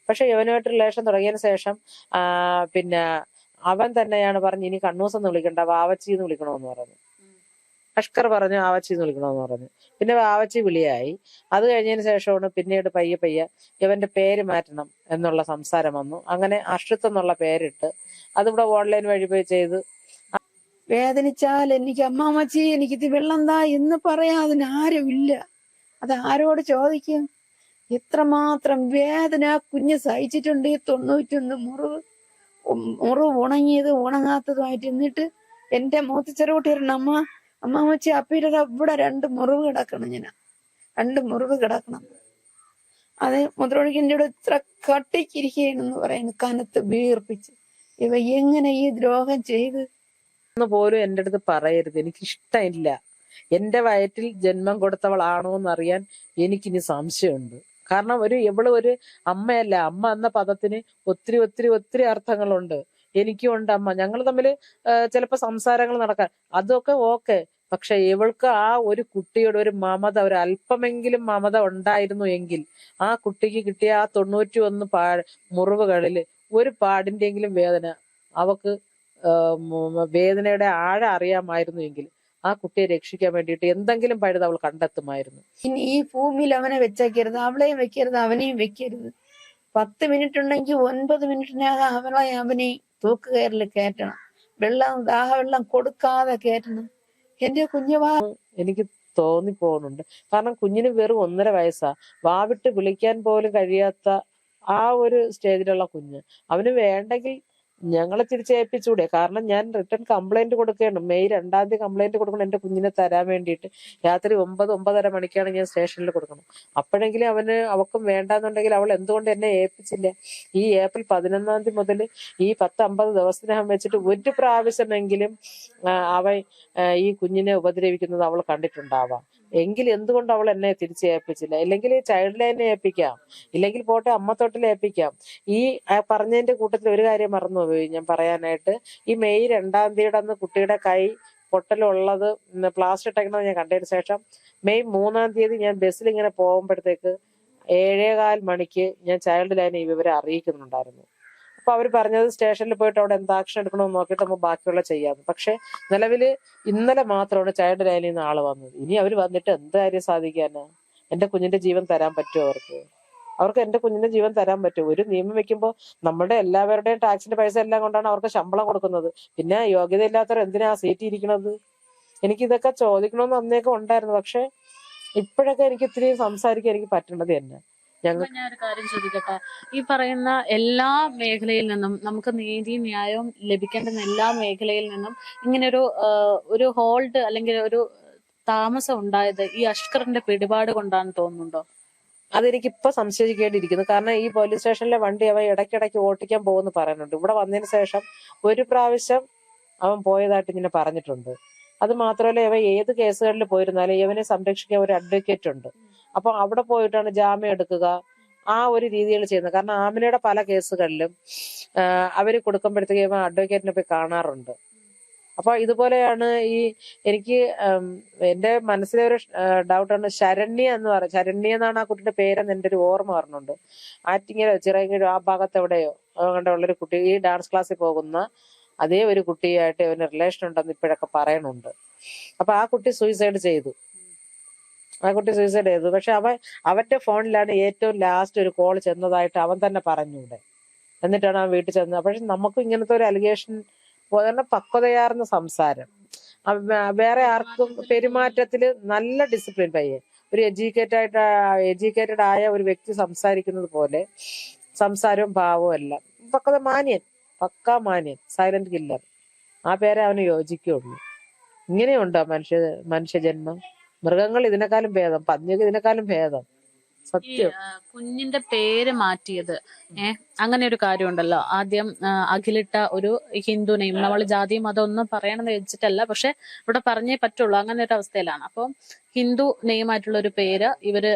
പക്ഷെ യവനുമായിട്ട് റിലേഷൻ തുടങ്ങിയതിന് ശേഷം പിന്നെ അവൻ തന്നെയാണ് പറഞ്ഞ് ഇനി കണ്ണൂസ് എന്ന് വിളിക്കണ്ട വാവച്ചി എന്ന് വിളിക്കണമെന്ന് പറഞ്ഞു. അഷ്കർ പറഞ്ഞു ആവച്ചി എന്ന് വിളിക്കണമെന്ന് പറഞ്ഞു. പിന്നെ വാവച്ചി വിളിയായി. അത് കഴിഞ്ഞതിന് ശേഷമാണ് പിന്നീട് പയ്യെ പയ്യെ ഇവന്റെ പേര് മാറ്റണം എന്നുള്ള സംസാരം വന്നു. അങ്ങനെ അഷ്റത്ത് എന്നുള്ള പേരിട്ട് അതിവിടെ ഓൺലൈൻ വഴി പോയി ചെയ്ത്. വേദനിച്ചാൽ എനിക്ക് അമ്മാമ്മച്ചി എനിക്കിത് വെള്ളം താ എന്ന് പറയാൻ അതിനാരുമില്ല. അത് ആരോട് ചോദിക്കും? എത്രമാത്രം വേദന കുഞ്ഞ് സഹിച്ചിട്ടുണ്ട്. 91 മുറിവ് ഉണങ്ങിയത് ഉണങ്ങാത്തതുമായിട്ട്. എന്നിട്ട് എന്റെ മൂത്തച്ചെറുകുട്ടി അമ്മാമ്മച്ചി അപ്പീടെ ഇവിടെ 2 മുറിവ് കിടക്കണം. 2 മുറിവ് കിടക്കണം. അത് മുദ്രൊഴിക്കിൻ്റെ ഇത്ര കട്ടിക്കിരിക്കുകയെന്ന് പറയുന്നു, കനത്ത് വീർപ്പിച്ച്. ഇവ എങ്ങനെ ഈ ദ്രോഹം ചെയ്ത് പോലും എന്റെ അടുത്ത് പറയരുത്. എനിക്കിഷ്ടമില്ല. എന്റെ വയറ്റിൽ ജന്മം കൊടുത്തവളാണോ എന്നറിയാൻ എനിക്കിനി സംശയമുണ്ട്. കാരണം ഇവള് ഒരു അമ്മയല്ല. അമ്മ എന്ന പദത്തിന് ഒത്തിരി ഒത്തിരി ഒത്തിരി അർത്ഥങ്ങളുണ്ട്. എനിക്കും ഉണ്ട് അമ്മ. ഞങ്ങൾ തമ്മിൽ ചിലപ്പോ സംസാരങ്ങൾ നടക്കാൻ അതൊക്കെ ഓക്കെ. പക്ഷെ ഇവൾക്ക് ആ ഒരു കുട്ടിയുടെ ഒരു മമത, ഒരു അല്പമെങ്കിലും മമത ഉണ്ടായിരുന്നു എങ്കിൽ ആ കുട്ടിക്ക് കിട്ടിയ ആ 91 മുറിവുകളിൽ ഒരു പാടിന്റെങ്കിലും വേദന അവക്ക് വേദനയുടെ ആഴം അറിയാമായിരുന്നു എങ്കിൽ ആ കുട്ടിയെ രക്ഷിക്കാൻ വേണ്ടിയിട്ട് എന്തെങ്കിലും പഴുത് അവൾ കണ്ടെത്തുമായിരുന്നു. ഇനി ഈ ഭൂമിയിൽ അവനെ വെച്ചേക്കരുത്, അവളെയും വെക്കരുത്, അവനെയും വെക്കരുത്. 10 മിനിറ്റ് ഉണ്ടെങ്കിൽ 9 മിനിറ്റിനകം അവനെയും തൂക്കുകയറിൽ കയറ്റണം. ദാഹവെള്ളം കൊടുക്കാതെ കയറ്റണം. എന്റെ കുഞ്ഞുവാ എനിക്ക് തോന്നിപ്പോകുന്നുണ്ട്. കാരണം കുഞ്ഞിന് വെറും 1.5 വയസ്സാ. വാവിട്ട് വിളിക്കാൻ പോലും കഴിയാത്ത ആ ഒരു സ്റ്റേജിലുള്ള കുഞ്ഞ്. അവന് വേണ്ടെങ്കിൽ ഞങ്ങളെ തിരിച്ചേൽപ്പിച്ചൂടെ? കാരണം ഞാൻ റിട്ടേൺ കംപ്ലൈന്റ് കൊടുക്കുകയാണ്. മെയ് 2-ാം തീയതി കംപ്ലൈന്റ് കൊടുക്കണം എന്റെ കുഞ്ഞിനെ തരാൻ വേണ്ടിയിട്ട്. രാത്രി 9-9:30 മണിക്കാണ് ഞാൻ സ്റ്റേഷനിൽ കൊടുക്കണം. അപ്പോഴെങ്കിലും അവക്കും വേണ്ടാന്നുണ്ടെങ്കിൽ അവൾ എന്തുകൊണ്ട് എന്നെ ഏൽപ്പിച്ചില്ല? ഈ ഏപ്രിൽ 11-ാം തീയതി മുതൽ ഈ 10-50 ദിവസത്തിനകം വെച്ചിട്ട് ഒരു പ്രാവശ്യമെങ്കിലും അവൻ ഈ കുഞ്ഞിനെ ഉപദ്രവിക്കുന്നത് അവൾ കണ്ടിട്ടുണ്ടാവാം. എങ്കിൽ എന്തുകൊണ്ട് അവൾ എന്നെ തിരിച്ചേൽപ്പിച്ചില്ല? ഇല്ലെങ്കിൽ ചൈൽഡ് ലൈനെ ഏൽപ്പിക്കാം, ഇല്ലെങ്കിൽ പോട്ടെ അമ്മത്തൊട്ടിൽ ഏൽപ്പിക്കാം. ഈ പറഞ്ഞതിന്റെ കൂട്ടത്തിൽ ഒരു കാര്യം മറന്നുപോയി ഞാൻ പറയാനായിട്ട്. ഈ മെയ് 2-ാം തീയതി അന്ന് കുട്ടിയുടെ കൈ പൊട്ടലുള്ളത് പ്ലാസ്റ്റർ ഇട്ടേക്കണത് ഞാൻ കണ്ടതിന് ശേഷം മെയ് 3-ാം തീയതി ഞാൻ ബസ്സിൽ ഇങ്ങനെ പോകുമ്പോഴത്തേക്ക് 7:15 മണിക്ക് ഞാൻ ചൈൽഡ് ലൈനെ ഈ വിവരം അറിയിക്കുന്നുണ്ടായിരുന്നു. അപ്പൊ അവർ പറഞ്ഞത് സ്റ്റേഷനിൽ പോയിട്ട് അവിടെ എന്ത് ആക്ഷൻ എടുക്കണമെന്ന് നോക്കിയിട്ട് നമുക്ക് ബാക്കിയുള്ള ചെയ്യാമെന്ന്. പക്ഷെ നിലവില് ഇന്നലെ മാത്രമാണ് ചൈൽഡ് ലൈനിൽ നിന്ന് ആള് വന്നത്. ഇനി അവർ വന്നിട്ട് എന്ത് കാര്യം സാധിക്കാനാ? എന്റെ കുഞ്ഞിന്റെ ജീവൻ തരാൻ പറ്റുമോ അവർക്ക് എന്റെ കുഞ്ഞിന്റെ ജീവൻ തരാൻ പറ്റുമോ? ഒരു നിയമം വെക്കുമ്പോൾ നമ്മുടെ എല്ലാവരുടെയും ടാക്സിന്റെ പൈസ എല്ലാം കൊണ്ടാണ് അവർക്ക് ശമ്പളം കൊടുക്കുന്നത്. പിന്നെ യോഗ്യതയില്ലാത്തവർ എന്തിനാ സീറ്റ് ഇരിക്കണത്? എനിക്കിതൊക്കെ ചോദിക്കണമെന്ന് അന്നേക്കെ ഉണ്ടായിരുന്നു. പക്ഷെ ഇപ്പോഴൊക്കെ എനിക്ക് ഇത്തിരി സംസാരിക്കാൻ എനിക്ക് പറ്റേണ്ടത് തന്നെ. ഞാനൊരു കാര്യം ചോദിക്കട്ടെ. ഈ പറയുന്ന എല്ലാ മേഖലയിൽ നിന്നും നമുക്ക് നീതിയും ന്യായവും ലഭിക്കേണ്ടുന്ന എല്ലാ മേഖലയിൽ നിന്നും ഇങ്ങനെ ഒരു ഹോൾഡ് അല്ലെങ്കിൽ ഒരു താമസം ഉണ്ടായത് ഈ അഷ്കറിന്റെ പിടിപാട് കൊണ്ടാണ് തോന്നുന്നുണ്ടോ? അതെനിക്കിപ്പോ സംശയിക്കേണ്ടിയിരിക്കുന്നു. കാരണം ഈ പോലീസ് സ്റ്റേഷനിലെ വണ്ടി അവൻ ഇടയ്ക്കിടയ്ക്ക് ഓട്ടിക്കാൻ പോകുമെന്ന് പറയുന്നുണ്ട്. ഇവിടെ വന്നതിന് ശേഷം ഒരു പ്രാവശ്യം അവൻ പോയതായിട്ട് ഇങ്ങനെ പറഞ്ഞിട്ടുണ്ട്. അത് മാത്രമല്ല ഇവ ഏത് കേസുകളിൽ പോയിരുന്നാലും ഇവനെ സംരക്ഷിക്കാൻ ഒരു അഡ്വക്കേറ്റ് ഉണ്ട്. അപ്പൊ അവിടെ പോയിട്ടാണ് ജാമ്യം എടുക്കുക, ആ ഒരു രീതിയിൽ ചെയ്യുന്നത്. കാരണം ആമിനയുടെ പല കേസുകളിലും അവര് കൊടുക്കുമ്പോഴത്തേക്ക് ഇവ അഡ്വക്കേറ്റിനെ പോയി കാണാറുണ്ട്. അപ്പൊ ഇതുപോലെയാണ് എനിക്ക് എന്റെ മനസ്സിലെ ഒരു ഡൗട്ടാണ്. ശരണ്യ എന്നാണ് ആ കുട്ടിയുടെ പേരെന്ന് എന്റെ ഒരു ഓർമ്മ പറഞ്ഞുണ്ട്. ആറ്റിങ്ങലോ ചിറയൻകീഴോ ആ ഭാഗത്ത് എവിടെയോ ഉള്ളൊരു കുട്ടി ഈ ഡാൻസ് ക്ലാസ്സിൽ പോകുന്ന അതേ ഒരു കുട്ടിയായിട്ട് അവന് റിലേഷൻ ഉണ്ടെന്ന് ഇപ്പോഴൊക്കെ പറയണുണ്ട്. അപ്പൊ ആ കുട്ടി സൂയിസൈഡ് ചെയ്തു. പക്ഷെ അവന്റെ ഫോണിലാണ് ഏറ്റവും ലാസ്റ്റ് ഒരു കോൾ ചെന്നതായിട്ട് അവൻ തന്നെ പറഞ്ഞൂടെ. എന്നിട്ടാണ് അവൻ വീട്ടിൽ ചെന്നത്. പക്ഷെ നമുക്കും ഇങ്ങനത്തെ ഒരു അലിഗേഷൻ പക്വതയാർന്ന സംസാരം, വേറെ ആർക്കും പെരുമാറ്റത്തില് നല്ല ഡിസിപ്ലിൻ പയ്യെ ഒരു എഡ്യൂക്കേറ്റഡ് ആയ ഒരു വ്യക്തി സംസാരിക്കുന്നത് പോലെ സംസാരവും ഭാവവും എല്ലാം പക്കാ മാന്യൻ, സൈലന്റ് കില്ലർ. ആ പേരെ അവന് യോജിക്കുള്ളൂ. ഇങ്ങനെയുണ്ടോ മനുഷ്യജന്മം? മൃഗങ്ങൾ ഇതിനേക്കാളും ഭേദം, പന്നിയൊക്കെ ഇതിനേക്കാളും ഭേദം. സത്യം. കുഞ്ഞിന്റെ പേര് മാറ്റിയത് അങ്ങനെ ഒരു കാര്യമുണ്ടല്ലോ. ആദ്യം അഖിലിട്ട ഒരു ഹിന്ദു നെയിം, നമ്മൾ ജാതി മതം ഒന്നും പറയണമെന്ന് വെച്ചിട്ടല്ല, പക്ഷെ ഇവിടെ പറഞ്ഞേ പറ്റുള്ളൂ, അങ്ങനെ ഒരു അവസ്ഥയിലാണ്. അപ്പം ഹിന്ദു നെയിമായിട്ടുള്ള ഒരു പേര് ഇവര്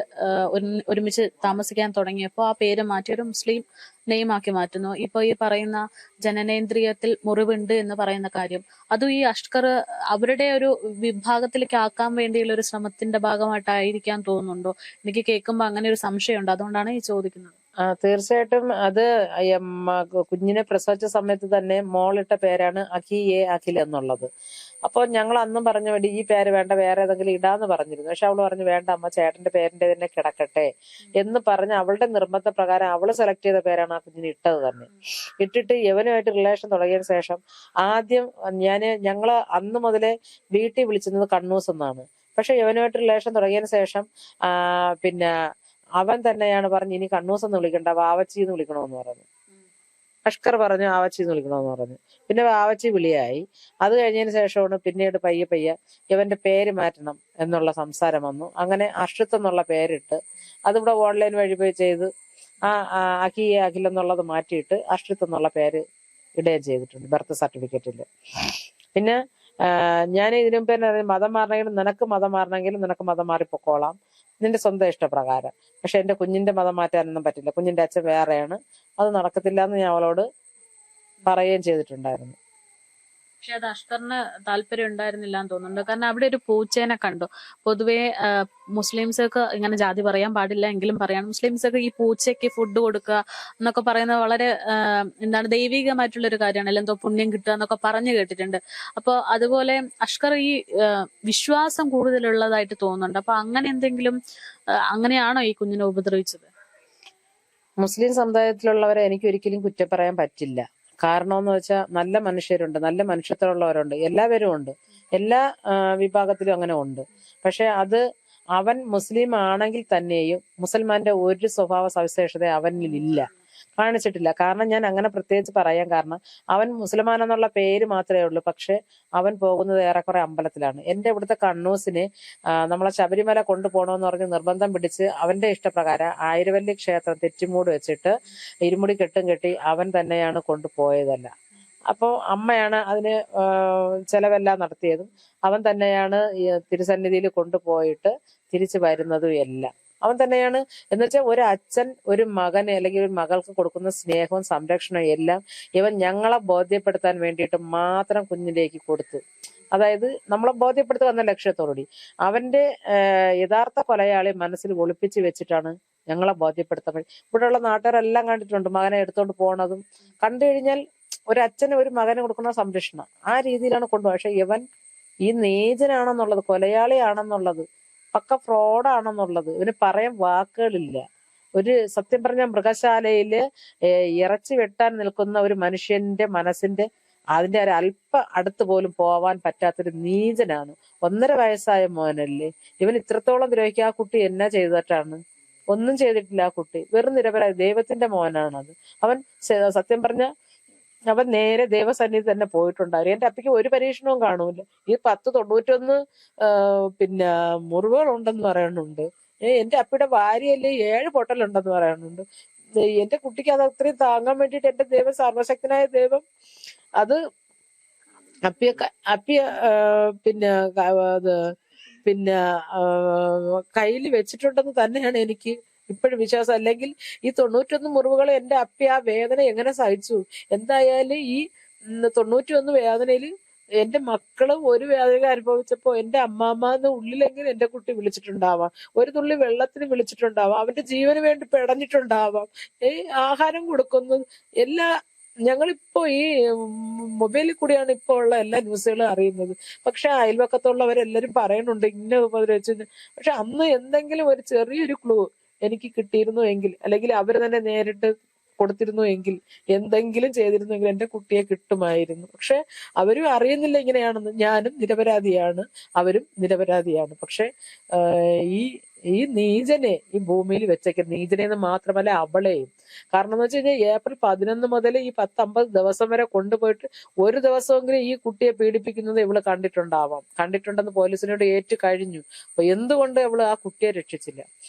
ഒരുമിച്ച് താമസിക്കാൻ തുടങ്ങിയപ്പോൾ ആ പേര് മാറ്റി ഒരു മുസ്ലിം നെയിമാക്കി മാറ്റുന്നു. ഇപ്പൊ ഈ പറയുന്ന ജനനേന്ദ്രിയത്തിൽ മുറിവുണ്ട് എന്ന് പറയുന്ന കാര്യം, അതും ഈ അഷ്കർ അവരുടെ ഒരു വിഭാഗത്തിലേക്ക് ആക്കാൻ വേണ്ടിയുള്ള ഒരു ശ്രമത്തിന്റെ ഭാഗമായിട്ടായിരിക്കാൻ തോന്നുന്നുണ്ടോ? എനിക്ക് കേൾക്കുമ്പോൾ അങ്ങനെ ഒരു സംശയമുണ്ട്. അതുകൊണ്ടാണ് ഈ ചോദിക്കുന്നത്. തീർച്ചയായിട്ടും അത് കുഞ്ഞിനെ പ്രസവിച്ച സമയത്ത് തന്നെ മോളിട്ട പേരാണ് അഖിൽ എന്നുള്ളത്. അപ്പോൾ ഞങ്ങൾ അന്നും പറഞ്ഞു വേണ്ടി ഈ പേര് വേണ്ട, വേറെ ഏതെങ്കിലും ഇടാന്ന് പറഞ്ഞിരുന്നു. പക്ഷെ അവള് പറഞ്ഞു വേണ്ട അമ്മ, ചേട്ടന്റെ പേരിന്റെ തന്നെ കിടക്കട്ടെ എന്ന് പറഞ്ഞ് അവളുടെ നിർബന്ധപ്രകാരം അവള് സെലക്ട് ചെയ്ത പേരാണ് ആ കുഞ്ഞിന് ഇട്ടത് തന്നെ. ഇട്ടിട്ട് യവനുമായിട്ട് റിലേഷൻ തുടങ്ങിയതിനു ശേഷം ആദ്യം ഞങ്ങള് അന്ന് മുതലേ വീട്ടിൽ വിളിച്ചിരുന്നത് കണ്ണൂസ് എന്നാണ്. പക്ഷെ യവനുമായിട്ട് റിലേഷൻ തുടങ്ങിയതിനു ശേഷം പിന്നെ അവൻ തന്നെയാണ് പറഞ്ഞു ഇനി കണ്ണൂസ് എന്ന് വിളിക്കണ്ട, വാവച്ചി എന്ന് വിളിക്കണമെന്ന് പറഞ്ഞു. അഷ്കർ പറഞ്ഞു ആവച്ചി എന്ന് വിളിക്കണമെന്ന് പറഞ്ഞു. പിന്നെ വാവച്ചി വിളിയായി. അത് കഴിഞ്ഞതിന് ശേഷമാണ് പിന്നീട് പയ്യെ പയ്യെ ഇവന്റെ പേര് മാറ്റണം എന്നുള്ള സംസാരം വന്നു. അങ്ങനെ അർഷിത്ത് എന്നുള്ള പേരിട്ട് അതിവിടെ ഓൺലൈൻ വഴി പോയി ചെയ്ത് അഖിൽ എന്നുള്ളത് മാറ്റിയിട്ട് അർഷിത്ത് എന്നുള്ള പേര് ഇടുകയും ചെയ്തിട്ടുണ്ട് ബർത്ത് സർട്ടിഫിക്കറ്റിൽ. പിന്നെ ഞാൻ ഇതിനു മുമ്പ് തന്നെ മതം മാറണമെങ്കിലും നിനക്ക് മതം മാറണമെങ്കിലും നിനക്ക് മതം മാറി പൊക്കോളാം, നിന്റെ സ്വന്തം ഇഷ്ടപ്രകാരം. പക്ഷെ എന്റെ കുഞ്ഞിന്റെ മതം മാറ്റാനൊന്നും പറ്റില്ല, കുഞ്ഞിന്റെ അച്ഛൻ വേറെയാണ്, അത് നടക്കത്തില്ല എന്ന് ഞാൻ അവളോട് പറയുകയും ചെയ്തിട്ടുണ്ടായിരുന്നു. പക്ഷെ അത് അഷ്കറിന് താല്പര്യം ഉണ്ടായിരുന്നില്ല എന്ന് തോന്നുന്നുണ്ട്. കാരണം അവിടെ ഒരു പൂച്ചേനെ കണ്ടു. പൊതുവെ മുസ്ലിംസൊക്കെ ഇങ്ങനെ ജാതി പറയാൻ പാടില്ല എങ്കിലും പറയാണ്, മുസ്ലിംസൊക്കെ ഈ പൂച്ചയ്ക്ക് ഫുഡ് കൊടുക്കുക എന്നൊക്കെ പറയുന്നത് വളരെ ദൈവികമായിട്ടുള്ള ഒരു കാര്യമാണ്, എന്തോ പുണ്യം കിട്ടുക എന്നൊക്കെ പറഞ്ഞു കേട്ടിട്ടുണ്ട്. അപ്പൊ അതുപോലെ അഷ്കർ ഈ വിശ്വാസം കൂടുതലുള്ളതായിട്ട് തോന്നുന്നുണ്ട്. അപ്പൊ അങ്ങനെ എന്തെങ്കിലും അങ്ങനെയാണോ ഈ കുഞ്ഞിനെ ഉപദ്രവിച്ചത്? മുസ്ലിം സമുദായത്തിലുള്ളവരെ എനിക്ക് ഒരിക്കലും കുറ്റം പറയാൻ പറ്റില്ല. കാരണം എന്ന് വെച്ചാൽ നല്ല മനുഷ്യരുണ്ട്, നല്ല മനുഷ്യത്വമുള്ളവരുണ്ട്, എല്ലാവരും ഉണ്ട്, എല്ലാ വിഭാഗത്തിലും അങ്ങനെ ഉണ്ട്. പക്ഷെ അത് അവൻ മുസ്ലിം ആണെങ്കിൽ തന്നെയും മുസൽമാന്റെ ഒരു സ്വഭാവ സവിശേഷത അവനിലില്ല, കാണിച്ചിട്ടില്ല. കാരണം ഞാൻ അങ്ങനെ പ്രത്യേകിച്ച് പറയാൻ കാരണം അവൻ മുസൽമാൻ എന്നുള്ള പേര് മാത്രമേ ഉള്ളൂ. പക്ഷെ അവൻ പോകുന്നത് ഏറെക്കുറെ അമ്പലത്തിലാണ്. എന്റെ ഇവിടുത്തെ കണ്ണൂസിന് നമ്മളെ ശബരിമല കൊണ്ടുപോകണമെന്ന് പറഞ്ഞ് നിർബന്ധം പിടിച്ച് അവന്റെ ഇഷ്ടപ്രകാരം ആയിരവല്ലി ക്ഷേത്രം തെറ്റിമൂട് വെച്ചിട്ട് ഇരുമുടി കെട്ടും കെട്ടി അവൻ തന്നെയാണ് കൊണ്ടുപോയതല്ല. അപ്പോൾ അമ്മയാണ് അതിന് ചെലവെല്ലാം നടത്തിയതും അവൻ തന്നെയാണ് തിരുസന്നിധിയിൽ കൊണ്ടുപോയിട്ട് തിരിച്ചു വരുന്നതും എല്ലാം അവൻ തന്നെയാണ്. എന്ന് വെച്ചാൽ ഒരു അച്ഛൻ ഒരു മകന് അല്ലെങ്കിൽ ഒരു മകൾക്ക് കൊടുക്കുന്ന സ്നേഹവും സംരക്ഷണവും എല്ലാം ഇവൻ ഞങ്ങളെ ബോധ്യപ്പെടുത്താൻ വേണ്ടിയിട്ട് മാത്രം കുഞ്ഞിലേക്ക് കൊടുത്തു. അതായത് നമ്മളെ ബോധ്യപ്പെടുത്തുക എന്ന ലക്ഷ്യത്തോടുകൂടി അവന്റെ യഥാർത്ഥ കൊലയാളി മനസ്സിൽ ഒളിപ്പിച്ച് വെച്ചിട്ടാണ് ഞങ്ങളെ ബോധ്യപ്പെടുത്താൻ വേണ്ടി. ഇവിടെയുള്ള നാട്ടുകാരെല്ലാം കണ്ടിട്ടുണ്ട് മകനെ എടുത്തോണ്ട് പോണതും. കണ്ടു കഴിഞ്ഞാൽ ഒരു അച്ഛന് ഒരു മകന് കൊടുക്കുന്ന സംരക്ഷണം ആ രീതിയിലാണ് കൊണ്ടുപോകുക. പക്ഷെ ഇവൻ ഈ നീചനാണെന്നുള്ളത്, കൊലയാളിയാണെന്നുള്ളത്, പക്ക ഫ്രോഡാണെന്നുള്ളത് ഇവന് പറയാൻ വാക്കുകളില്ല. ഒരു സത്യം പറഞ്ഞ മൃഗശാലയില് ഇറച്ചി വെട്ടാൻ നിൽക്കുന്ന ഒരു മനുഷ്യന്റെ മനസ്സിന്റെ അതിന്റെ ഒരു അല്പ അടുത്ത് പോലും പോവാൻ പറ്റാത്തൊരു നീചനാണ്. 1.5 വയസ്സായ മോനല്ലേ ഇവൻ ഇത്രത്തോളം ദ്രോഹിക്കുക. ആ കുട്ടി എന്നാ ചെയ്തിട്ടാണ്? ഒന്നും ചെയ്തിട്ടില്ല. ആ കുട്ടി വെറും നിരപരാധി, ദൈവത്തിന്റെ മോനാണത്. അവൻ സത്യം പറഞ്ഞ അവൻ നേരെ ദൈവസന്നിധി തന്നെ പോയിട്ടുണ്ടായിരുന്നു. എന്റെ അപ്പയ്ക്ക് ഒരു പരീക്ഷണവും കാണൂല. ഈ 1091 പിന്നെ മുറിവുകൾ ഉണ്ടെന്ന് പറയുന്നുണ്ട്. എന്റെ അപ്പയുടെ ഭാര്യയല്ലേ 7 പൊട്ടലുണ്ടെന്ന് പറയുന്നുണ്ട്. എന്റെ കുട്ടിക്ക് അത് അത്രയും താങ്ങാൻ വേണ്ടിയിട്ട് എന്റെ ദൈവം, സർവശക്തനായ ദൈവം അത് അപ്പിയ പിന്നെ അത് പിന്നെ കയ്യിൽ വെച്ചിട്ടുണ്ടെന്ന് തന്നെയാണ് എനിക്ക് ഇപ്പോഴും വിശ്വാസം. അല്ലെങ്കിൽ ഈ 91 മുറിവുകൾ എന്റെ അപ്പി ആ വേദന എങ്ങനെ സഹിച്ചു? എന്തായാലും ഈ 91 വേദനയിൽ എന്റെ മക്കളും ഒരു വേദന അനുഭവിച്ചപ്പോ എന്റെ അമ്മാമ്മന്ന് ഉള്ളിലെങ്കിലും എന്റെ കുട്ടി വിളിച്ചിട്ടുണ്ടാവാം, ഒരു തുള്ളി വെള്ളത്തിന് വിളിച്ചിട്ടുണ്ടാവാം, അവന്റെ ജീവന് വേണ്ടി പെടഞ്ഞിട്ടുണ്ടാവാം. ആഹാരം കൊടുക്കുന്നു എല്ലാ ഞങ്ങളിപ്പോ ഈ മൊബൈലിൽ കൂടിയാണ് ഇപ്പോ ഉള്ള എല്ലാ ന്യൂസുകളും അറിയുന്നത്. പക്ഷെ അയൽവക്കത്തുള്ളവരെല്ലാരും പറയുന്നുണ്ട് ഇന്ന ഉപദ്രവിച്ചു. പക്ഷെ അന്ന് എന്തെങ്കിലും ഒരു ചെറിയൊരു ക്ലൂ എനിക്ക് കിട്ടിയിരുന്നു എങ്കിൽ, അല്ലെങ്കിൽ അവര് തന്നെ നേരിട്ട് കൊടുത്തിരുന്നു എങ്കിൽ, എന്തെങ്കിലും ചെയ്തിരുന്നെങ്കിൽ എന്റെ കുട്ടിയെ കിട്ടുമായിരുന്നു. പക്ഷെ അവരും അറിയുന്നില്ല ഇങ്ങനെയാണെന്ന്. ഞാനും നിരപരാധിയാണ്, അവരും നിരപരാധിയാണ്. പക്ഷെ ഈ നീചനെ ഈ ഭൂമിയിൽ വെച്ചേക്കുന്ന നീചനെ എന്ന് മാത്രമല്ല അവളെയും. കാരണം എന്ന് വെച്ച് കഴിഞ്ഞാൽ ഏപ്രിൽ 11 മുതൽ ഈ 10-50 ദിവസം വരെ കൊണ്ടുപോയിട്ട് ഒരു ദിവസമെങ്കിലും ഈ കുട്ടിയെ പീഡിപ്പിക്കുന്നത് ഇവള് കണ്ടിട്ടുണ്ടെന്ന് പോലീസിനോട് ഏറ്റു കഴിഞ്ഞു. അപ്പൊ എന്തുകൊണ്ട് ഇവള് ആ കുട്ടിയെ രക്ഷിച്ചില്ല?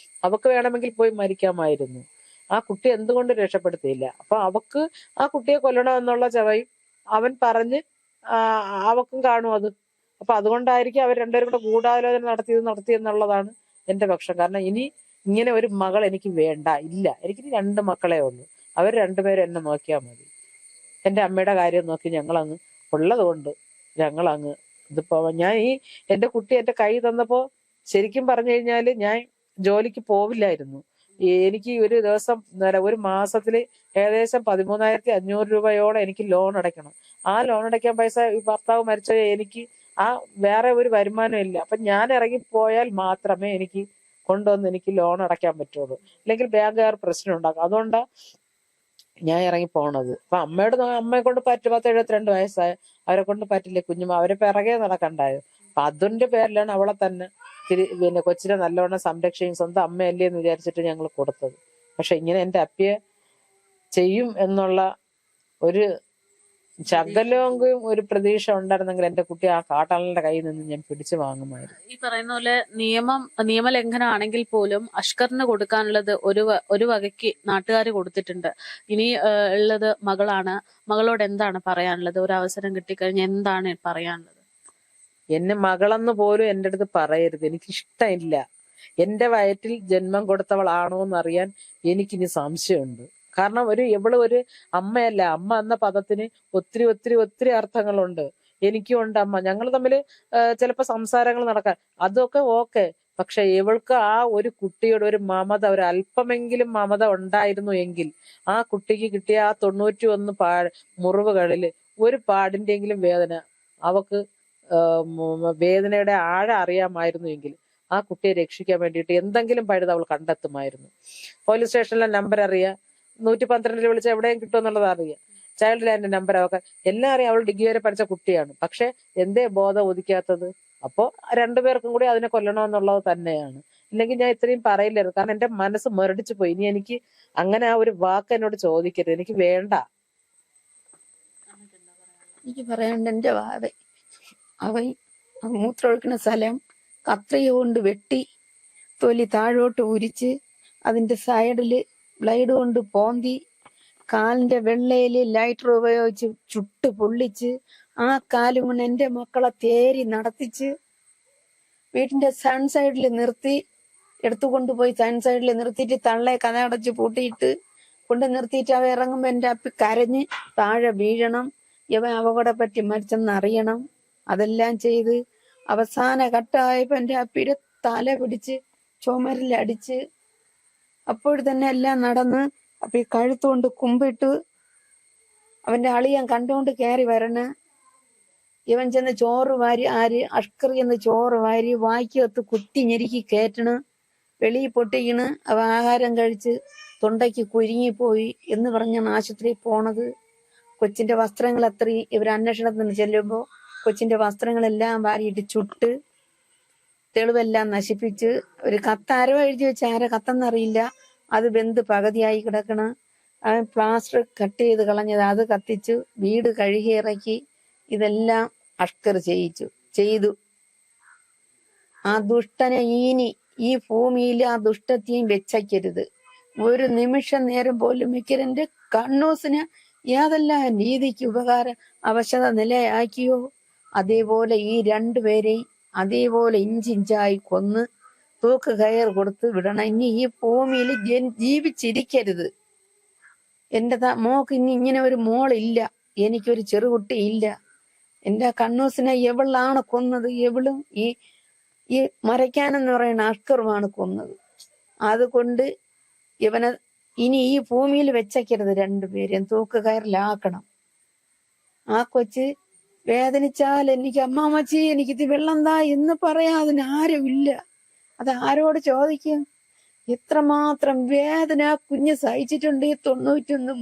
അവക്ക് വേണമെങ്കിൽ പോയി മരിക്കാമായിരുന്നു. ആ കുട്ടി എന്തുകൊണ്ട് രക്ഷപ്പെടുത്തിയില്ല? അപ്പൊ അവക്ക് ആ കുട്ടിയെ കൊല്ലണം എന്നുള്ള ചവയും അവൻ പറഞ്ഞ് അവക്കും കാണും അത്. അപ്പൊ അതുകൊണ്ടായിരിക്കും അവർ രണ്ടുപേരും കൂടെ ഗൂഢാലോചന നടത്തിയെന്നുള്ളതാണ് എന്റെ പക്ഷം. കാരണം ഇനി ഇങ്ങനെ ഒരു മകൾ എനിക്ക് വേണ്ട, ഇല്ല. എനിക്ക് 2 മക്കളെ ഉള്ളൂ. അവർ രണ്ടുപേരും എന്നെ നോക്കിയാൽ മതി. എന്റെ അമ്മയുടെ കാര്യം നോക്കി ഞങ്ങളങ്ങ് ഉള്ളത് കൊണ്ട് ഞങ്ങളങ്ങ് ഇതിപ്പോ ഞാൻ എന്റെ കുട്ടി എന്റെ കൈ തന്നപ്പോ ശരിക്കും പറഞ്ഞു കഴിഞ്ഞാല് ഞാൻ ജോലിക്ക് പോവില്ലായിരുന്നു. എനിക്ക് ഒരു ദിവസം ഒരു മാസത്തില് ഏകദേശം 13,500 രൂപയോളം എനിക്ക് ലോൺ അടയ്ക്കണം. ആ ലോൺ അടയ്ക്കാൻ പൈസ ഈ ഭർത്താവ് മരിച്ച എനിക്ക് ആ വേറെ ഒരു വരുമാനം ഇല്ല. അപ്പൊ ഞാൻ ഇറങ്ങിപ്പോയാൽ മാത്രമേ എനിക്ക് കൊണ്ടുവന്ന് എനിക്ക് ലോൺ അടയ്ക്കാൻ പറ്റുള്ളൂ. അല്ലെങ്കിൽ ബാങ്കുകാർ പ്രശ്നം ഉണ്ടാക്കും. അതുകൊണ്ടാ ഞാൻ ഇറങ്ങി പോണത്. അപ്പൊ അമ്മയെ കൊണ്ട് പറ്റും. 72 വയസ്സായ അവരെ കൊണ്ട് പറ്റില്ലേ, കുഞ്ഞുമ്മ അവരെ പിറകെ നടക്കണ്ടായോ. അപ്പൊ അതിന്റെ പേരിലാണ് അവളെ തന്നെ പിന്നെ കൊച്ചിനെ നല്ലവണ്ണം സംരക്ഷിക്കും. സ്വന്തം അമ്മയല്ലേ എന്ന് വിചാരിച്ചിട്ട് ഞങ്ങൾ കൊടുത്തത്. പക്ഷെ ഇങ്ങനെ എന്റെ അപ്പിയെ ചെയ്യും എന്നുള്ള ഒരു ശകലമെങ്കിലും ഒരു പ്രതീക്ഷ ഉണ്ടായിരുന്നെങ്കിൽ എന്റെ കുട്ടി ആ കാട്ടാളന്റെ കയ്യിൽ നിന്ന് ഞാൻ പിടിച്ചു വാങ്ങുമായിരുന്നു. ഈ പറയുന്ന പോലെ നിയമലംഘനം ആണെങ്കിൽ പോലും അഷ്കറിന് കൊടുക്കാനുള്ളത് ഒരു വകയ്ക്ക് നാട്ടുകാർ കൊടുത്തിട്ടുണ്ട്. ഇനി ഉള്ളത് മകളാണ്. മകളോട് എന്താണ് പറയാനുള്ളത്? ഒരു അവസരം കിട്ടിക്കഴിഞ്ഞാൽ എന്താണ് പറയാനുള്ളത്? എന്നെ മകളെന്ന് പോലും എന്റെ അടുത്ത് പറയരുത്. എനിക്കിഷ്ടമില്ല. എന്റെ വയറ്റിൽ ജന്മം കൊടുത്തവളാണോ എന്നറിയാൻ എനിക്കിനി സംശയമുണ്ട്. കാരണം ഇവള് ഒരു അമ്മയല്ല. അമ്മ എന്ന പദത്തിന് ഒത്തിരി ഒത്തിരി ഒത്തിരി അർത്ഥങ്ങളുണ്ട്. എനിക്കും ഉണ്ട് അമ്മ. ഞങ്ങൾ തമ്മിൽ ചിലപ്പോ സംസാരങ്ങൾ നടക്കാൻ അതൊക്കെ ഓക്കെ. പക്ഷെ ഇവൾക്ക് ആ ഒരു കുട്ടിയുടെ ഒരു മമത, ഒരു അല്പമെങ്കിലും മമത ഉണ്ടായിരുന്നു എങ്കിൽ ആ കുട്ടിക്ക് കിട്ടിയ ആ 91 മുറിവുകളിൽ ഒരു പാടിന്റെങ്കിലും വേദന അവക്ക് വേദനയുടെ ആഴം അറിയാമായിരുന്നു എങ്കിൽ ആ കുട്ടിയെ രക്ഷിക്കാൻ വേണ്ടിയിട്ട് എന്തെങ്കിലും പഴുത് അവൾ കണ്ടെത്തുമായിരുന്നു. പോലീസ് സ്റ്റേഷനിലെ നമ്പർ അറിയാം, 112 വിളിച്ച് എവിടെയും കിട്ടുമെന്നുള്ളത് അറിയാം. ചൈൽഡ് ലൈനിന്റെ നമ്പർ അവർക്ക് എല്ലാം അറിയാം. അവൾ ഡിഗ്രി വരെ പഠിച്ച കുട്ടിയാണ്. പക്ഷെ എന്തേ ബോധം ഉദിക്കാത്തത്? അപ്പോ രണ്ടുപേർക്കും കൂടി അതിനെ കൊല്ലണമെന്നുള്ളത് തന്നെയാണ്. ഇല്ലെങ്കിൽ ഞാൻ ഇത്രയും പറയില്ലായിരുന്നു. കാരണം എന്റെ മനസ്സ് മുരടിച്ചു പോയി. ഇനി എനിക്ക് അങ്ങനെ ആ ഒരു വാക്ക് എന്നോട് ചോദിക്കരുത്. എനിക്ക് വേണ്ട. എനിക്ക് പറയാണ്ട് എന്റെ വാവ അവൻ മൂത്രമൊഴിക്കുന്ന സ്ഥലം കത്രിക കൊണ്ട് വെട്ടി തൊലി താഴോട്ട് ഉരിച്ച് അതിന്റെ സൈഡില് ബ്ലേഡ് കൊണ്ട് പോന്തി കാലിന്റെ വെള്ളയില് ലൈറ്റർ ഉപയോഗിച്ച് ചുട്ട് പൊള്ളിച്ച് ആ കാലും കൊണ്ട് എന്റെ മക്കളെ തേരി നടത്തിച്ച് വീട്ടിന്റെ സൺ സൈഡിൽ നിർത്തി എടുത്തുകൊണ്ടുപോയി സൺ സൈഡിൽ നിർത്തിയിട്ട് തള്ളയെ കഥ അടച്ച് പൂട്ടിയിട്ട് കൊണ്ട് നിർത്തിയിട്ട് അവ ഇറങ്ങുമ്പോ എന്റെ അപ്പി കരഞ്ഞ് താഴെ വീഴണം, ഇവൻ അപകടപ്പറ്റി മരിച്ചെന്ന് അറിയണം. അതെല്ലാം ചെയ്ത് അവസാന ഘട്ടമായപ്പോ എന്റെ അപ്പിയുടെ തല പിടിച്ച് ചുമരിലടിച്ച് അപ്പോൾ തന്നെ എല്ലാം നടന്ന് അപ്പൊ ഈ കഴുത്തുകൊണ്ട് കുമ്പിട്ട് അവന്റെ അളിയൻ കണ്ടുകൊണ്ട് കയറി വരണ്. ഇവൻ ചെന്ന് ചോറ് വാരി അഷ്കർ ചെന്ന് ചോറ് വാരി വായിക്കകത്ത് കുത്തി ഞെരുക്കി കയറ്റണ്. വെളിയിൽ പൊട്ടിക്കണ്. അവ ആഹാരം കഴിച്ച് തൊണ്ടയ്ക്ക് കുരുങ്ങിപ്പോയി എന്ന് പറഞ്ഞാണ് ആശുപത്രിയിൽ പോണത്. കൊച്ചിന്റെ വസ്ത്രങ്ങൾ അത്രയും ഇവർ അന്വേഷണത്തിന് ചെല്ലുമ്പോ കൊച്ചിന്റെ വസ്ത്രങ്ങളെല്ലാം വാരിയിട്ട് ചുട്ട് തെളിവെല്ലാം നശിപ്പിച്ച് ഒരു കത്ത് ആരോ എഴുതി വെച്ച് ആരെ കത്തെന്നറിയില്ല. അത് വെന്ത് പകുതിയായി കിടക്കണ. അവൻ പ്ലാസ്റ്റർ കട്ട് ചെയ്ത് കളഞ്ഞത് അത് കത്തിച്ചു വീട് കഴുകി ഇറക്കി. ഇതെല്ലാം അഷ്കർ ചെയ്തു. ആ ദുഷ്ടനെ ഇനി ഈ ഭൂമിയിൽ ആ ദുഷ്ടത്തെയും വെച്ചയ്ക്കരുത്. ഒരു നിമിഷം നേരം പോലും വെക്കരെന്റെ കണ്ണൂസിന് ഏതെല്ലാം നീതിക്ക് ഉപകാരം അവശത നിലയാക്കിയോ അതേപോലെ ഈ രണ്ടുപേരെയും അതേപോലെ ഇഞ്ചിഞ്ചായി കൊന്ന് തൂക്ക് കയർ കൊടുത്ത് വിടണം. ഇനി ഈ ഭൂമിയിൽ ജീവിച്ചിരിക്കരുത്. എന്റെ മോക്ക് ഇനി ഇങ്ങനെ ഒരു മോളില്ല, എനിക്കൊരു ചെറുകുട്ടി ഇല്ല. എന്റെ കണ്ണൂസിനെ എവളാണ് കൊന്നത്? എവളും ഈ മറയ്ക്കാനെന്ന് പറയുന്ന അഷ്കറുമാണ് കൊന്നത്. അതുകൊണ്ട് ഇവനെ ഇനി ഈ ഭൂമിയിൽ വെച്ചയ്ക്കരുത്. രണ്ടുപേരെയും തൂക്ക് കയറിലാക്കണം. ആ കൊച്ച് വേദനിച്ചാൽ എനിക്ക് അമ്മാമ്മച്ചി എനിക്കിത് വെള്ളം താ എന്ന് പറയാൻ അതിനാരും ഇല്ല. അത് ആരോട് ചോദിക്കും? എത്രമാത്രം വേദന കുഞ്ഞ് സഹിച്ചിട്ടുണ്ട്. 91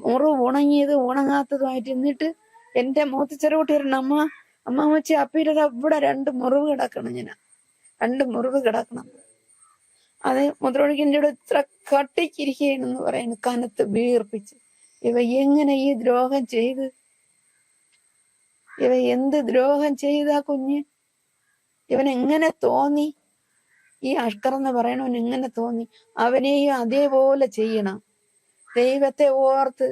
മുറിവ് ഉണങ്ങിയത് ഉണങ്ങാത്തതുമായിട്ട്. എന്നിട്ട് എന്റെ മൂത്തച്ചെറുകുട്ടി വരണം, അമ്മാമ്മച്ചി അപ്പീടെ ഇവിടെ 2 മുറിവ് കിടക്കണം. 2 മുറിവ് കിടക്കണം. അത് മുദ്രൊഴിക്കിന്റെ ഇവിടെ ഇത്ര കട്ടിക്കിരിക്കുകയെന്ന് പറയുന്നു. കനത്ത് വീർപ്പിച്ച് ഇവ എങ്ങനെ ഈ ദ്രോഹം ചെയ്ത്? ഇവ എന്ത് ദ്രോഹം ചെയ്താ കുഞ്ഞ്? ഇവൻ എങ്ങനെ തോന്നി? ഈ അഷ്കർ എന്ന് പറയണവൻ എങ്ങനെ തോന്നി? അവനെയും അതേപോലെ ചെയ്യണം. ദൈവത്തെ ഓർത്ത്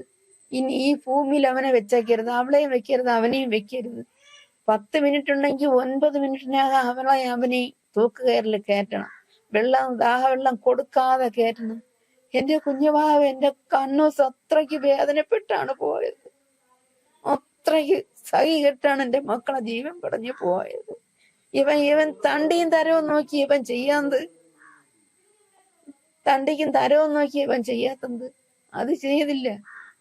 ഇനി ഈ ഭൂമിയിൽ അവനെ വെച്ചേക്കരുത്. അവളെയും വെക്കരുത്, അവനെയും വെക്കരുത്. 10 മിനിറ്റ് ഉണ്ടെങ്കിൽ 9 മിനിറ്റിനകം അവനെയും തൂക്കുകയറിൽ കയറ്റണം. ദാഹവെള്ളം കൊടുക്കാതെ കയറ്റണം. എന്റെ കുഞ്ഞുവാവ് എന്റെ കണ്ണൂസ് അത്രയ്ക്ക് വേദനപ്പെട്ടാണ് പോയത്. അത്രയ്ക്ക് സഹി കെട്ടാണ് എന്റെ മക്കളെ ജീവൻ പടഞ്ഞു പോയത്. ഇവൻ തണ്ടിയും തരവും നോക്കി ഇവൻ ചെയ്യാന്ത്. തണ്ടിക്കും തരവും നോക്കി അവൻ ചെയ്യാത്തത് അത് ചെയ്തില്ല.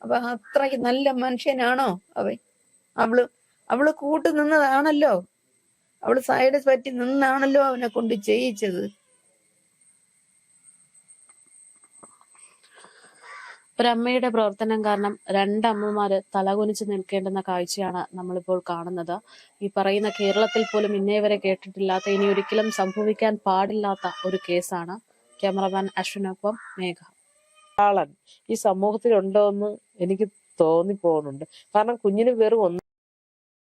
അപ്പൊ അത്രയ്ക്ക് നല്ല മനുഷ്യനാണോ അവൻ? അവള് കൂട്ടു നിന്നതാണല്ലോ, അവള് സൈഡ് പറ്റി നിന്നാണല്ലോ അവനെ കൊണ്ട് ചെയ്യിച്ചത്. ഒരമ്മയുടെ പ്രവർത്തനം കാരണം രണ്ടമ്മമാര് തലകുനിച്ച് നിൽക്കേണ്ടുന്ന കാഴ്ചയാണ് നമ്മളിപ്പോൾ കാണുന്നത്. ഈ പറയുന്ന കേരളത്തിൽ പോലും ഇന്നേ വരെ കേട്ടിട്ടില്ലാത്ത, ഇനി ഒരിക്കലും സംഭവിക്കാൻ പാടില്ലാത്ത ഒരു കേസാണ്. ക്യാമറമാൻ അശ്വിനൊപ്പം മേഘ. ആളൻ ഈ സമൂഹത്തിൽ ഉണ്ടോ എന്ന് എനിക്ക് തോന്നിപ്പോകുന്നുണ്ട്. കാരണം കുഞ്ഞിന് വെറും